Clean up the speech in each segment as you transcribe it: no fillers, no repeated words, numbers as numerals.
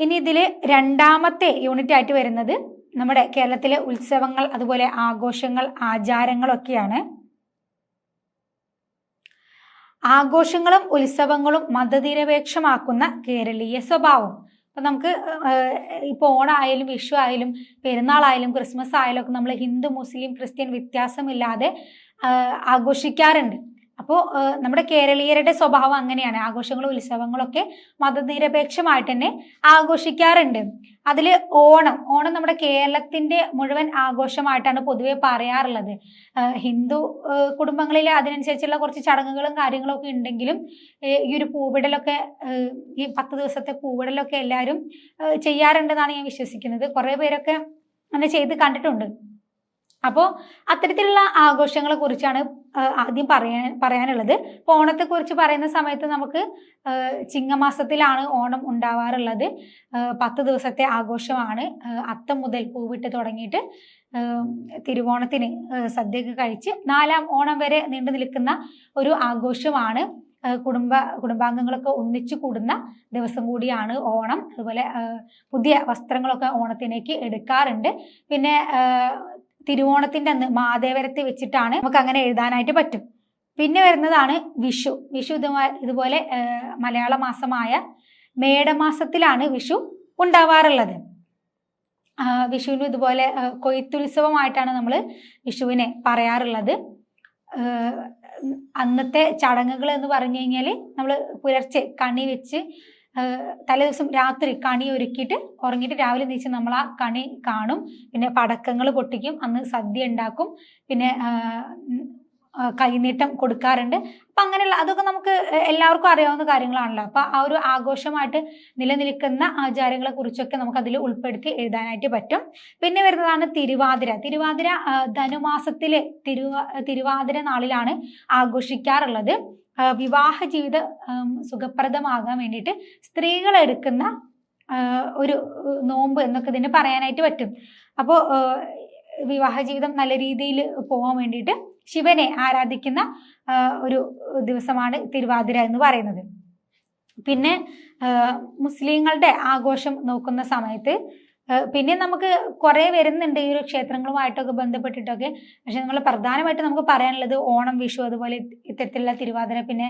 ഇനി ഇതിൽ രണ്ടാമത്തെ യൂണിറ്റ് ആയിട്ട് വരുന്നത് നമ്മുടെ കേരളത്തിലെ ഉത്സവങ്ങൾ, അതുപോലെ ആഘോഷങ്ങൾ, ആചാരങ്ങളൊക്കെയാണ്. ആഘോഷങ്ങളും ഉത്സവങ്ങളും മതനിരപേക്ഷമാക്കുന്ന കേരളീയ സ്വഭാവം. അപ്പൊ നമുക്ക് ഇപ്പൊ ഓണായാലും വിഷു ആയാലും പെരുന്നാളായാലും ക്രിസ്മസ് ആയാലും ഒക്കെ നമ്മൾ ഹിന്ദു മുസ്ലിം ക്രിസ്ത്യൻ വ്യത്യാസമില്ലാതെ ആഘോഷിക്കാറുണ്ട്. അപ്പോൾ നമ്മുടെ കേരളീയരുടെ സ്വഭാവം അങ്ങനെയാണ്. ആഘോഷങ്ങളും ഉത്സവങ്ങളൊക്കെ മതനിരപേക്ഷമായിട്ട് തന്നെ ആഘോഷിക്കാറുണ്ട്. അതിൽ ഓണം നമ്മുടെ കേരളത്തിന്റെ മുഴുവൻ ആഘോഷമായിട്ടാണ് പൊതുവെ പറയാറുള്ളത്. ഹിന്ദു കുടുംബങ്ങളിൽ അതിനനുസരിച്ചുള്ള കുറച്ച് ചടങ്ങുകളും കാര്യങ്ങളും ഒക്കെ ഉണ്ടെങ്കിലും ഈ ഒരു പൂവിടലൊക്കെ, ഈ 10 ദിവസത്തെ പൂവിടലൊക്കെ എല്ലാവരും ചെയ്യാറുണ്ടെന്നാണ് ഞാൻ വിശ്വസിക്കുന്നത്. കുറെ പേരൊക്കെ അങ്ങനെ ചെയ്ത് കണ്ടിട്ടുണ്ട്. അപ്പോൾ അത്തരത്തിലുള്ള ആഘോഷങ്ങളെ കുറിച്ചാണ് ആദ്യം പറയാനുള്ളത്. ഇപ്പോൾ ഓണത്തെ കുറിച്ച് പറയുന്ന സമയത്ത് നമുക്ക് ചിങ്ങമാസത്തിലാണ് ഓണം ഉണ്ടാവാറുള്ളത്. 10 ദിവസത്തെ ആഘോഷമാണ്. അത്തം മുതൽ പൂവിട്ട് തുടങ്ങിയിട്ട് തിരുവോണത്തിന് സദ്യയൊക്കെ കഴിച്ച് 4ാം ഓണം വരെ നീണ്ടു നിൽക്കുന്ന ഒരു ആഘോഷമാണ്. കുടുംബാംഗങ്ങളൊക്കെ ഒന്നിച്ചു കൂടുന്ന ദിവസം കൂടിയാണ് ഓണം. അതുപോലെ പുതിയ വസ്ത്രങ്ങളൊക്കെ ഓണത്തിനേക്ക് എടുക്കാറുണ്ട്. പിന്നെ തിരുവോണത്തിന്റെ അന്ന് മാതേവരത്തെ വെച്ചിട്ടാണ് നമുക്ക് അങ്ങനെ എഴുതാനായിട്ട് പറ്റും. പിന്നെ വരുന്നതാണ് വിഷു. ഇതുപോലെ മലയാള മാസമായ മേടമാസത്തിലാണ് വിഷു ഉണ്ടാവാറുള്ളത്. വിഷുവിന് ഇതുപോലെ കൊയ്ത്തുത്സവമായിട്ടാണ് നമ്മൾ വിഷുവിനെ പറയാറുള്ളത്. അന്നത്തെ ചടങ്ങുകൾ എന്ന് പറഞ്ഞു കഴിഞ്ഞാൽ നമ്മൾ പുലർച്ചെ കണി വെച്ച് തലേദിവസം രാത്രി കണി ഒരുക്കിയിട്ട് ഉറങ്ങിയിട്ട് രാവിലെ എണീച്ച് നമ്മൾ ആ കണി കാണും. പിന്നെ പടക്കങ്ങൾ പൊട്ടിക്കും. അന്ന് സദ്യ ഉണ്ടാക്കും. പിന്നെ കൈനീട്ടം കൊടുക്കാറുണ്ട്. അപ്പൊ അങ്ങനെയുള്ള അതൊക്കെ നമുക്ക് എല്ലാവർക്കും അറിയാവുന്ന കാര്യങ്ങളാണല്ലോ. അപ്പൊ ആ ഒരു ആഘോഷമായിട്ട് നിലനിൽക്കുന്ന ആചാരങ്ങളെ കുറിച്ചൊക്കെ നമുക്ക് അതിൽ ഉൾപ്പെടുത്തി എഴുതാനായിട്ട് പറ്റും. പിന്നെ വരുന്നതാണ് തിരുവാതിര. ധനുമാസത്തിലെ തിരുവാതിര നാളിലാണ് ആഘോഷിക്കാറുള്ളത്. വിവാഹ ജീവിതം സുഖപ്രദമാകാൻ വേണ്ടിയിട്ട് സ്ത്രീകൾ എടുക്കുന്ന ഒരു നോമ്പ് എന്നൊക്കെ ഇതിന് പറയാനായിട്ട് പറ്റും. അപ്പോൾ വിവാഹ ജീവിതം നല്ല രീതിയിൽ പോകാൻ വേണ്ടിയിട്ട് ശിവനെ ആരാധിക്കുന്ന ഒരു ദിവസമാണ് തിരുവാതിര എന്ന് പറയുന്നത്. പിന്നെ മുസ്ലിങ്ങളുടെ ആഘോഷം നോക്കുന്ന സമയത്ത് പിന്നെ നമുക്ക് കുറെ വരുന്നുണ്ട് ഈ ഒരു ക്ഷേത്രങ്ങളുമായിട്ടൊക്കെ ബന്ധപ്പെട്ടിട്ടൊക്കെ. പക്ഷെ നമ്മൾ പ്രധാനമായിട്ട് നമുക്ക് പറയാനുള്ളത് ഓണം, വിഷു, അതുപോലെ ഇത്തരത്തിലുള്ള തിരുവാതിര, പിന്നെ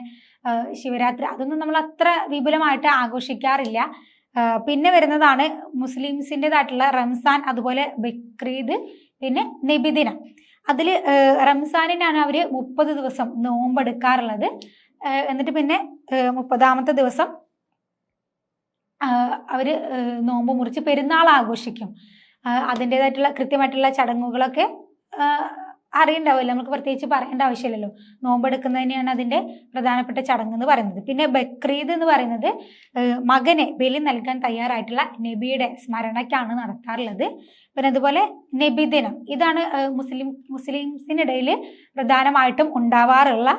ശിവരാത്രി, അതൊന്നും നമ്മൾ അത്ര വിപുലമായിട്ട് ആഘോഷിക്കാറില്ല. പിന്നെ വരുന്നതാണ് മുസ്ലിംസിൻ്റെതായിട്ടുള്ള റംസാൻ, അതുപോലെ ബക്രീദ്, പിന്നെ നബിദിനം. അതിൽ റംസാനിനാണ് അവർ 30 ദിവസം നോമ്പെടുക്കാറുള്ളത്. എന്നിട്ട് പിന്നെ 30ാമത്തെ ദിവസം അവര് നോമ്പ് മുറിച്ച് പെരുന്നാൾ ആഘോഷിക്കും. അതിൻ്റെതായിട്ടുള്ള കൃത്യമായിട്ടുള്ള ചടങ്ങുകളൊക്കെ അറിയണ്ടാവില്ല, നമുക്ക് പ്രത്യേകിച്ച് പറയേണ്ട ആവശ്യമില്ലല്ലോ. നോമ്പെടുക്കുന്നതിനെയാണ് അതിൻ്റെ പ്രധാനപ്പെട്ട ചടങ്ങ് എന്ന് പറയുന്നത്. പിന്നെ ബക്രീദ് എന്ന് പറയുന്നത് മകനെ ബലി നൽകാൻ തയ്യാറായിട്ടുള്ള നബിയുടെ സ്മരണയ്ക്കാണ് നടത്താറുള്ളത്. പിന്നെ അതുപോലെ നബിദിനം, ഇതാണ് മുസ്ലിംസിനിടയിൽ പ്രധാനമായിട്ടും ഉണ്ടാവാറുള്ള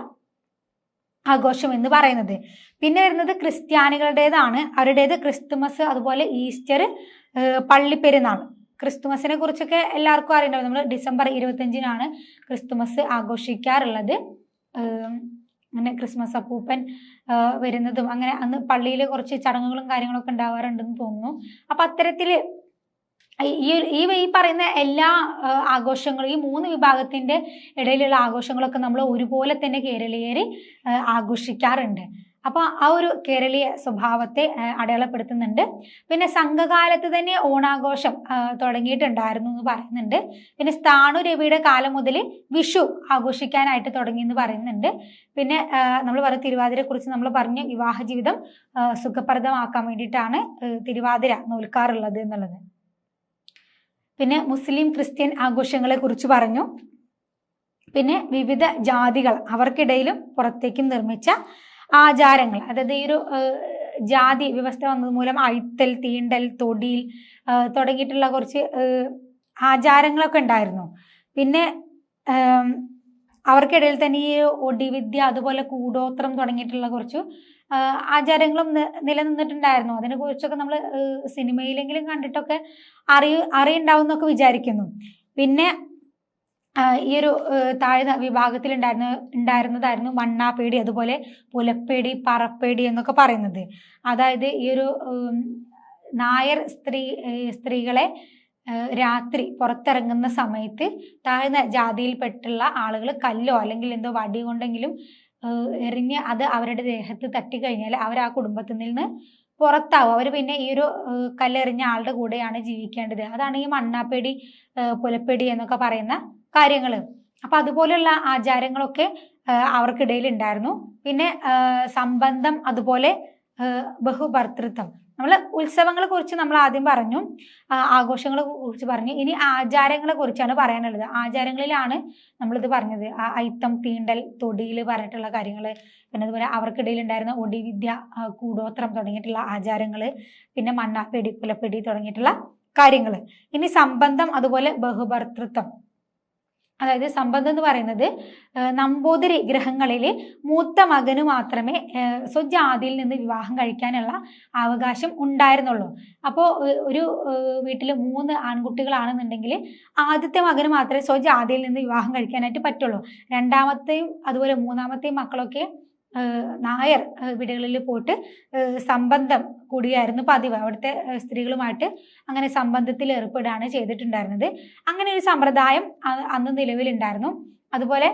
ആഘോഷം എന്ന് പറയുന്നത്. പിന്നെ വരുന്നത് ക്രിസ്ത്യാനികളുടേതാണ്. അവരുടേത് ക്രിസ്തുമസ്, അതുപോലെ ഈസ്റ്റർ, പള്ളിപ്പെരുന്നാൾ. ക്രിസ്തുമസിനെ കുറിച്ചൊക്കെ എല്ലാവർക്കും അറിയണ്ടാവും. നമ്മൾ ഡിസംബർ 25-നാണ് ക്രിസ്തുമസ് ആഘോഷിക്കാറുള്ളത്. അങ്ങനെ ക്രിസ്മസ് അപ്പൂപ്പൻ വരുന്നതും അങ്ങനെ അന്ന് പള്ളിയിൽ കുറച്ച് ചടങ്ങുകളും കാര്യങ്ങളൊക്കെ ഉണ്ടാവാറുണ്ടെന്ന് തോന്നുന്നു. അപ്പൊ അത്തരത്തില് ഈ പറയുന്ന എല്ലാ ആഘോഷങ്ങളും, ഈ 3 വിഭാഗത്തിന്റെ ഇടയിലുള്ള ആഘോഷങ്ങളൊക്കെ നമ്മൾ ഒരുപോലെ തന്നെ കേരളീയര് ആഘോഷിക്കാറുണ്ട്. അപ്പൊ ആ ഒരു കേരളീയ സ്വഭാവത്തെ അടയാളപ്പെടുത്തുന്നുണ്ട്. പിന്നെ സംഘകാലത്ത് തന്നെ ഓണാഘോഷം തുടങ്ങിയിട്ടുണ്ടായിരുന്നു എന്ന് പറയുന്നുണ്ട്. പിന്നെ സ്ഥാണു രവിയുടെ കാലം മുതൽ വിഷു ആഘോഷിക്കാനായിട്ട് തുടങ്ങി എന്ന് പറയുന്നുണ്ട്. പിന്നെ നമ്മൾ പറഞ്ഞ തിരുവാതിരയെ കുറിച്ച് നമ്മൾ പറഞ്ഞു, വിവാഹ ജീവിതം സുഖപ്രദമാക്കാൻ വേണ്ടിയിട്ടാണ് തിരുവാതിര നോൽക്കാറുള്ളത് എന്നുള്ളത്. പിന്നെ മുസ്ലിം ക്രിസ്ത്യൻ ആഘോഷങ്ങളെ കുറിച്ച് പറഞ്ഞു. പിന്നെ വിവിധ ജാതികൾ അവർക്കിടയിലും പുറത്തേക്കും നിർമ്മിച്ച ആചാരങ്ങൾ, അതായത് ഈ ഒരു ജാതി വ്യവസ്ഥ വന്നത് മൂലം അയിത്തൽ, തീണ്ടൽ, തൊടിയിൽ തുടങ്ങിയിട്ടുള്ള കുറച്ച് ആചാരങ്ങളൊക്കെ ഉണ്ടായിരുന്നു. പിന്നെ അവർക്കിടയിൽ തന്നെ ഈ ഒടിവിദ്യ, അതുപോലെ കൂടോത്രം തുടങ്ങിയിട്ടുള്ള കുറച്ച് ആചാരങ്ങളും നിലനിന്നിട്ടുണ്ടായിരുന്നു. അതിനെ കുറിച്ചൊക്കെ നമ്മൾ സിനിമയിലെങ്കിലും കണ്ടിട്ടൊക്കെ അറിയുണ്ടാവും എന്നൊക്കെ വിചാരിക്കുന്നു. പിന്നെ ഈ ഒരു താഴ്ന്ന വിഭാഗത്തിൽ ഉണ്ടായിരുന്നതായിരുന്നു വണ്ണാപ്പേടി, അതുപോലെ പുലപ്പേടി, പറപ്പേടി എന്നൊക്കെ പറയുന്നത്. അതായത് ഈ ഒരു നായർ സ്ത്രീകളെ രാത്രി പുറത്തിറങ്ങുന്ന സമയത്ത് താഴ്ന്ന ജാതിയിൽപ്പെട്ടുള്ള ആളുകൾ കല്ലോ അല്ലെങ്കിൽ എന്തോ വടി കൊണ്ടെങ്കിലും എറിഞ്ഞ് അത് അവരുടെ ദേഹത്ത് തട്ടിക്കഴിഞ്ഞാൽ അവർ ആ കുടുംബത്തിൽ നിന്ന് പുറത്താവും. അവർ പിന്നെ ഈ ഒരു കല്ലെറിഞ്ഞ ആളുടെ കൂടെയാണ് ജീവിക്കേണ്ടത്. അതാണ് ഈ മണ്ണാപ്പേടി പുലപ്പേടി എന്നൊക്കെ പറയുന്ന കാര്യങ്ങൾ. അപ്പൊ അതുപോലെയുള്ള ആചാരങ്ങളൊക്കെ അവർക്കിടയിൽ ഉണ്ടായിരുന്നു. പിന്നെ സംബന്ധം, അതുപോലെ ബഹുഭർത്തൃത്വം. നമ്മൾ ഉത്സവങ്ങളെ കുറിച്ച് നമ്മൾ ആദ്യം പറഞ്ഞു, ആഘോഷങ്ങളെ കുറിച്ച് പറഞ്ഞു. ഇനി ആചാരങ്ങളെ കുറിച്ചാണ് പറയാനുള്ളത്. ആചാരങ്ങളിലാണ് നമ്മളിത് പറഞ്ഞത്, അയിത്തം, തീണ്ടൽ, തൊടിയിൽ പറഞ്ഞിട്ടുള്ള കാര്യങ്ങൾ, പിന്നെ അതുപോലെ അവർക്കിടയിൽ ഉണ്ടായിരുന്ന ഒടിവിദ്യ, കൂടോത്രം തുടങ്ങിയിട്ടുള്ള ആചാരങ്ങൾ, പിന്നെ മണ്ണാപ്പേടി, പുലപ്പേടി തുടങ്ങിയിട്ടുള്ള കാര്യങ്ങൾ. ഇനി സംബന്ധം, അതുപോലെ ബഹുഭർത്തൃത്വം. അതായത് സംബന്ധം എന്ന് പറയുന്നത് നമ്പൂതിരി ഗ്രഹങ്ങളിൽ മൂത്ത മകന് മാത്രമേ സ്വജാതിയിൽ നിന്ന് വിവാഹം കഴിക്കാനുള്ള അവകാശം ഉണ്ടായിരുന്നുള്ളൂ. അപ്പോൾ ഒരു വീട്ടിൽ 3 ആൺകുട്ടികളാണെന്നുണ്ടെങ്കിൽ ആദ്യത്തെ മകന് മാത്രമേ സ്വജാതിയിൽ നിന്ന് വിവാഹം കഴിക്കാനായിട്ട് പറ്റുള്ളൂ. രണ്ടാമത്തെയും അതുപോലെ മൂന്നാമത്തെയും മക്കളൊക്കെ നായർ വീടുകളിൽ പോയിട്ട് സംബന്ധം കൂടിയായിരുന്നു പതിവ്. അവിടുത്തെ സ്ത്രീകളുമായിട്ട് അങ്ങനെ സംബന്ധത്തിൽ ഏർപ്പെടുകയാണ് ചെയ്തിട്ടുണ്ടായിരുന്നത്. അങ്ങനെ ഒരു സമ്പ്രദായം അന്ന് നിലവിലുണ്ടായിരുന്നു. അതുപോലെ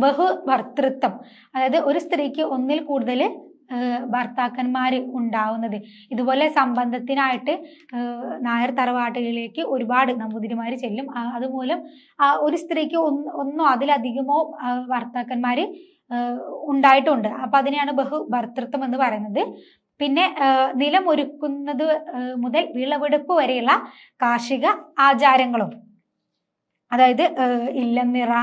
ബഹുഭർത്തൃത്വം, അതായത് ഒരു സ്ത്രീക്ക് ഒന്നിൽ കൂടുതൽ ഭർത്താക്കന്മാർ ഉണ്ടാവുന്നത്. ഇതുപോലെ സംബന്ധത്തിനായിട്ട് നായർ തറവാട്ടുകളിലേക്ക് ഒരുപാട് നമ്പൂതിരിമാർ ചെല്ലും. അതുമൂലം ഒരു സ്ത്രീക്ക് ഒന്നോ അതിലധികമോ ഭർത്താക്കന്മാർ ഉണ്ടായിട്ടുണ്ട്. അപ്പൊ അതിനെയാണ് ബഹുഭർത്തൃത്വം എന്ന് പറയുന്നത്. പിന്നെ നിലമൊരുക്കുന്നത് മുതൽ വിളവെടുപ്പ് വരെയുള്ള കാർഷിക ആചാരങ്ങളും, അതായത് ഇല്ലം നിറ,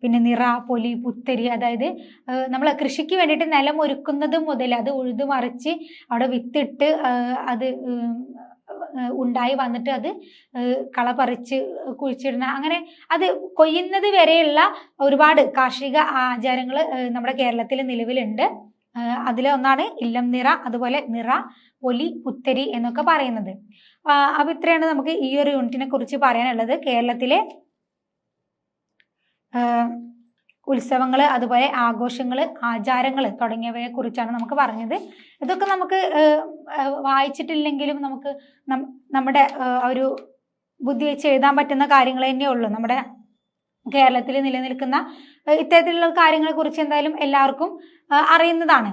പിന്നെ നിറ, പൊലി, പുത്തരി, അതായത് നമ്മൾ കൃഷിക്ക് വേണ്ടിയിട്ട് നിലം ഒരുക്കുന്നത് മുതൽ അത് ഉഴുതുമറിച്ച് അവിടെ വിത്തിട്ട് അത് ഉണ്ടായി വന്നിട്ട് അത് കള പറിച്ച് കുഴിച്ചിടുന്ന, അങ്ങനെ അത് കൊയ്യുന്നത് വരെയുള്ള ഒരുപാട് കാർഷിക ആചാരങ്ങൾ നമ്മുടെ കേരളത്തിൽ നിലവിലുണ്ട്. അതിലൊന്നാണ് ഇല്ലം നിറ, അതുപോലെ നിറ, പൊലി, പുത്തരി എന്നൊക്കെ പറയുന്നത്. അപ്പൊ ഇത്രയാണ് നമുക്ക് ഈ ഒരു യൂണിറ്റിനെ കുറിച്ച് പറയാനുള്ളത്. കേരളത്തിലെ ഉത്സവങ്ങൾ, അതുപോലെ ആഘോഷങ്ങൾ, ആചാരങ്ങൾ തുടങ്ങിയവയെ കുറിച്ചാണ് നമുക്ക് പറഞ്ഞത്. ഇതൊക്കെ നമുക്ക് വായിച്ചിട്ടില്ലെങ്കിലും നമുക്ക് നമ്മുടെ ഒരു ബുദ്ധി വെച്ച് എഴുതാൻ പറ്റുന്ന കാര്യങ്ങൾ തന്നെയേ ഉള്ളൂ. നമ്മുടെ കേരളത്തിൽ നിലനിൽക്കുന്ന ഇത്തരത്തിലുള്ള കാര്യങ്ങളെ കുറിച്ച് എന്തായാലും എല്ലാവർക്കും അറിയുന്നതാണ്.